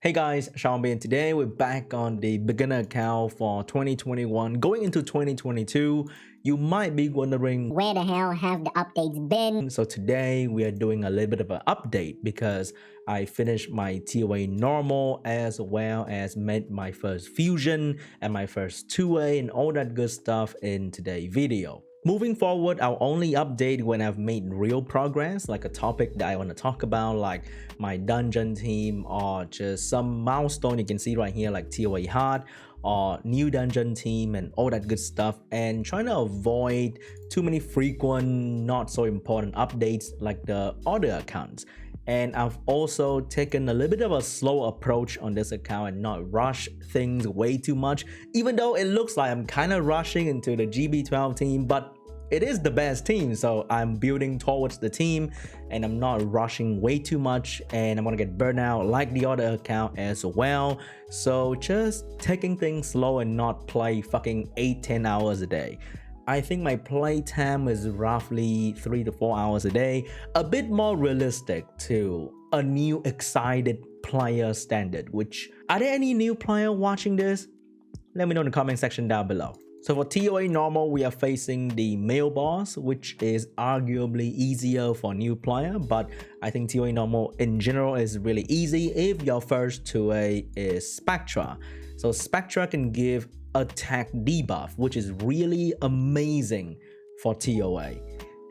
Hey guys, SeanB, and today we're back on the beginner account for 2021. Going into 2022, you might be wondering where the hell have the updates been? So today we are doing a little bit of an update because I finished my TOA normal as well as made my first fusion and my first 2A and all that good stuff in today's video. Moving forward, I'll only update when I've made real progress, like a topic that I want to talk about, like my dungeon team or just some milestone you can see right here, like TOA hard or new dungeon team and all that good stuff, and trying to avoid too many frequent, not so important updates like the other accounts. And I've also taken a little bit of a slow approach on this account and not rush things way too much, even though it looks like I'm kind of rushing into the GB12 team, but it is the best team, so I'm building towards the team and I'm not rushing way too much, and I'm gonna get burnt out like the other account as well. So just taking things slow and not play fucking 8-10 hours a day. I think my play time is roughly 3 to 4 hours a day, a bit more realistic to a new excited player standard. Which, are there any new player watching this? Let me know in the comment section down below. So for TOA normal, we are facing the male boss, which is arguably easier for new player, but I think TOA normal in general is really easy if your first 2A is spectra. So spectra can give attack debuff, which is really amazing for TOA.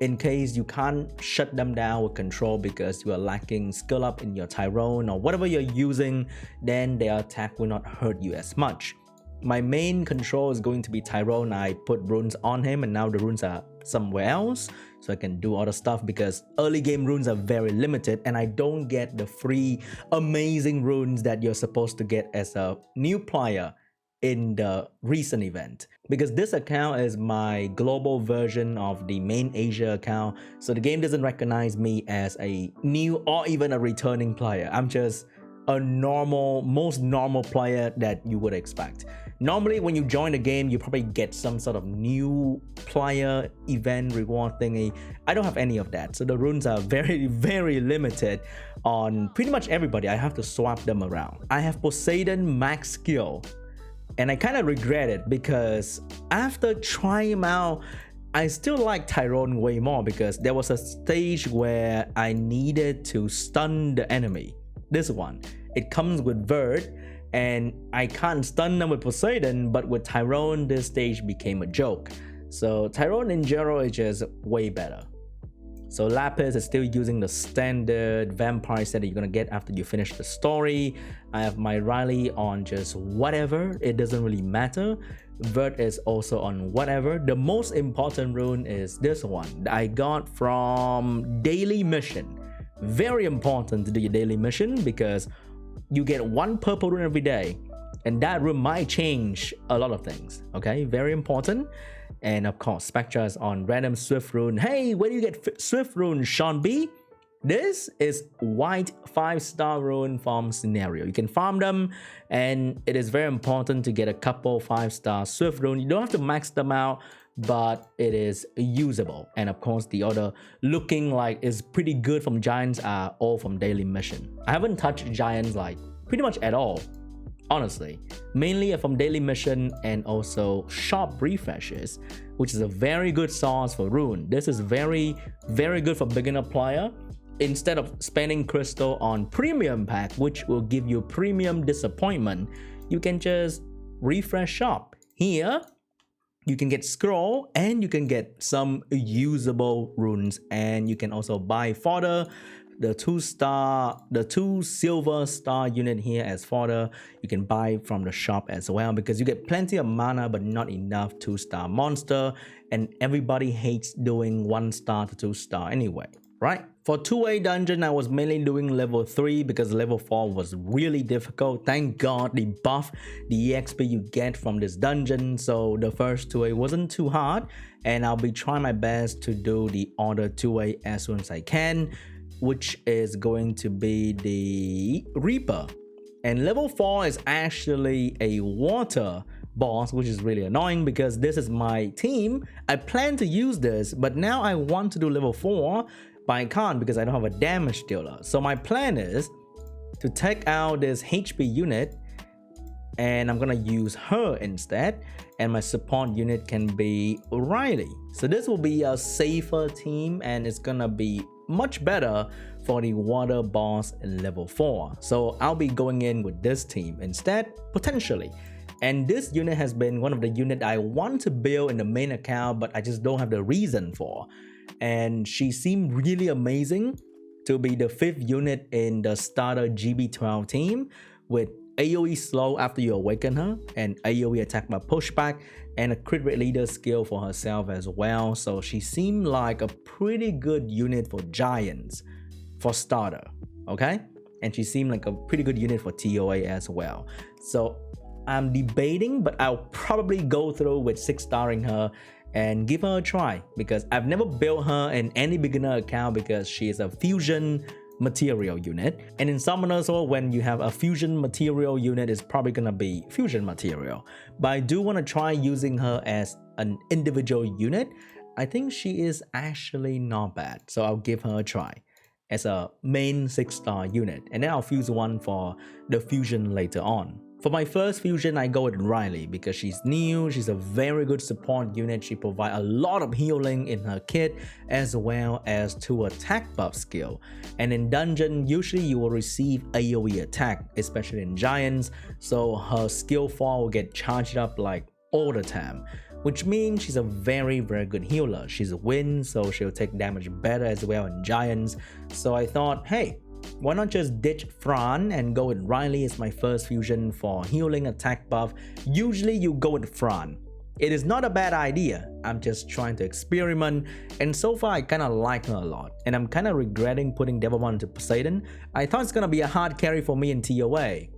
In case you can't shut them down with control because you are lacking skill up in your Tyrone or whatever you're using, then their attack will not hurt you as much. My main control is going to be Tyrone. I put runes on him and now the runes are somewhere else, so I can do other stuff because early game runes are very limited and I don't get the free amazing runes that you're supposed to get as a new player in the recent event, because this account is my global version of the main Asia account, so the game doesn't recognize me as a new or even a returning player. I'm just a most normal player that you would expect. Normally when you join the game, you probably get some sort of new player event reward thingy. I don't have any of that, so the runes are very limited on pretty much everybody. I have to swap them around. I have Poseidon max skill and I kind of regret it because after trying him out, I still like Tyrone way more because there was a stage where I needed to stun the enemy. This one, it comes with Vert and I can't stun them with Poseidon, but with Tyrone this stage became a joke. So Tyrone in general is just way better. So Lapis is still using the standard vampire set that you're gonna get after you finish the story. I have my Riley on just whatever, it doesn't really matter. Vert is also on whatever. The most important rune is this one that I got from daily mission. Very important to do your daily mission because you get one purple rune every day and that rune might change a lot of things. Okay, very important. And of course spectra is on random swift rune. Hey, where do you get swift rune, SeanB? This is white 5-star rune farm scenario. You can farm them and it is very important to get a couple 5-star swift rune. You don't have to max them out, but it is usable. And of course the other looking like is pretty good from giants are all from daily mission. I haven't touched giants like pretty much at all, honestly, mainly from daily mission and also shop refreshes, which is a very good source for rune. This is very good for beginner player. Instead of spending crystal on premium pack, which will give you premium disappointment, you can just refresh shop. Here you can get scroll and you can get some usable runes, and you can also buy fodder. The 2 silver star unit here as fodder you can buy from the shop as well, because you get plenty of mana but not enough 2-star monster, and everybody hates doing 1-star to 2-star anyway, right? For 2A dungeon, I was mainly doing level 3 because level 4 was really difficult. Thank God they buffed the EXP you get from this dungeon, so the first 2A wasn't too hard, and I'll be trying my best to do the other 2A as soon as I can, which is going to be the Reaper. And level 4 is actually a water boss, which is really annoying because this is my team. I plan to use this, but now I want to do level 4, but I can't because I don't have a damage dealer. So my plan is to take out this HP unit, and I'm gonna use her instead, and my support unit can be Riley. So this will be a safer team, and it's gonna be much better for the water boss in level 4. So I'll be going in with this team instead, potentially. And this unit has been one of the units I want to build in the main account, but I just don't have the reason for. And she seemed really amazing to be the 5th unit in the starter GB12 team, with AoE slow after you awaken her, and AoE attack by pushback, and a crit rate leader skill for herself as well. So she seemed like a pretty good unit for giants for starter, okay? And she seemed like a pretty good unit for TOA as well. So I'm debating, but I'll probably go through with 6-starring her and give her a try, because I've never built her in any beginner account because she is a fusion material unit, and in summoners, or when you have a fusion material unit, it's probably gonna be fusion material. But I do want to try using her as an individual unit. I think she is actually not bad, so I'll give her a try as a main 6-star unit, and then I'll fuse one for the fusion later on. For my first fusion, I go with Riley because she's new, she's a very good support unit, she provides a lot of healing in her kit as well as 2 attack buff skill. And in dungeon, usually you will receive AoE attack, especially in giants, so her skill 4 will get charged up like all the time, which means she's a very good healer. She's a wind, so she'll take damage better as well in giants. So I thought, hey, why not just ditch Fran and go with Riley as my first fusion for healing attack buff. Usually you go with Fran. It is not a bad idea. I'm just trying to experiment, and so far I kinda like her a lot. And I'm kinda regretting putting Devilmon into Poseidon. I thought it's gonna be a hard carry for me in TOA,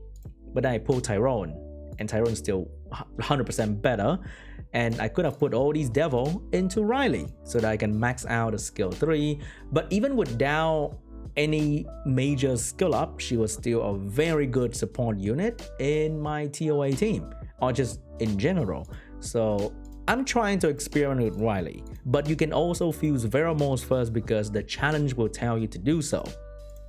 but then I pulled Tyrone, and Tyrone's still 100% better. And I could have put all these Devil into Riley so that I can max out a skill 3. But even without any major skill up, she was still a very good support unit in my TOA team, or just in general. So I'm trying to experiment with Riley, but you can also fuse Veromos first because the challenge will tell you to do so.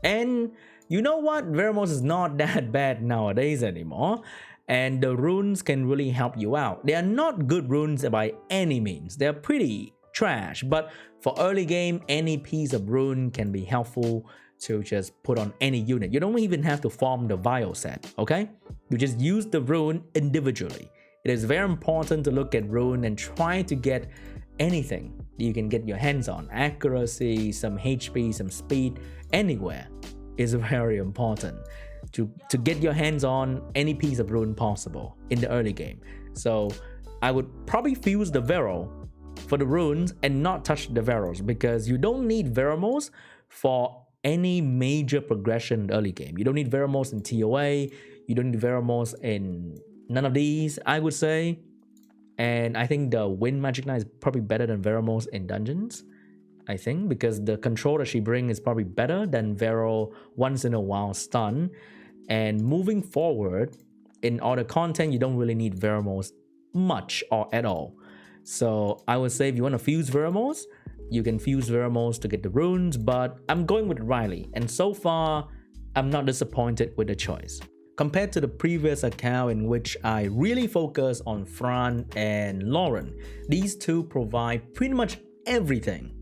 And you know what? Veromos is not that bad nowadays anymore, and the runes can really help you out. They are not good runes by any means, they're pretty trash, but for early game, any piece of rune can be helpful to just put on any unit. You don't even have to farm the vial set, okay? You just use the rune individually. It is very important to look at rune and try to get anything you can get your hands on. Accuracy, some HP, some speed, anywhere is very important to get your hands on any piece of rune possible in the early game. So I would probably fuse the Vero for the runes and not touch the Veros, because you don't need Veromos for any major progression in the early game. You don't need Veromos in TOA, you don't need Veromos in none of these, I would say. And I think the Wind Magic Knight is probably better than Veromos in dungeons, I think, because the control that she brings is probably better than Vero once in a while stun. And moving forward, in all the content, you don't really need Veromos much or at all. So I would say if you want to fuse Veromos, you can fuse Veromos to get the runes, but I'm going with Riley, and so far, I'm not disappointed with the choice. Compared to the previous account in which I really focus on Fran and Lauren, these two provide pretty much everything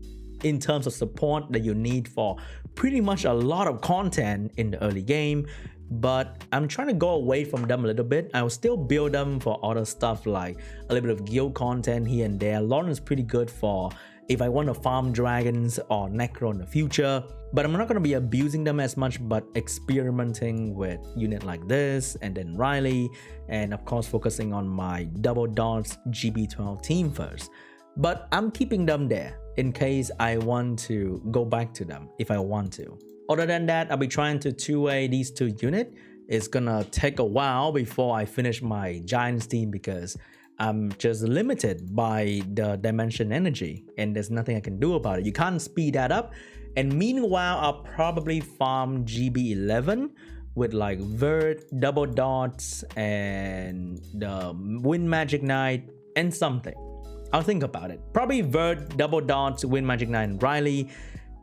in terms of support that you need for pretty much a lot of content in the early game. But I'm trying to go away from them a little bit. I will still build them for other stuff like a little bit of guild content here and there. Lauren is pretty good for if I want to farm dragons or necro in the future, but I'm not going to be abusing them as much, but experimenting with unit like this, and then Riley, and of course focusing on my double dots GB12 team first. But I'm keeping them there in case I want to go back to them if I want to. Other than that, I'll be trying to 2A these two units. It's gonna take a while before I finish my Giants team because I'm just limited by the dimension energy and there's nothing I can do about it. You can't speed that up. And meanwhile, I'll probably farm GB11 with like Vert, double dots, and the Wind Magic Knight and something. I'll think about it. Probably Vert, double dots, Wind Magic Knight, and Riley.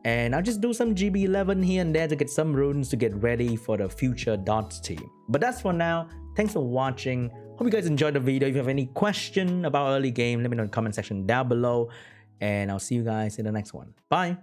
And I'll just do some GB11 here and there to get some runes to get ready for the future dots team. But that's for now. Thanks for watching. Hope you guys enjoyed the video. If you have any question about early game, let me know in the comment section down below. And I'll see you guys in the next one. Bye.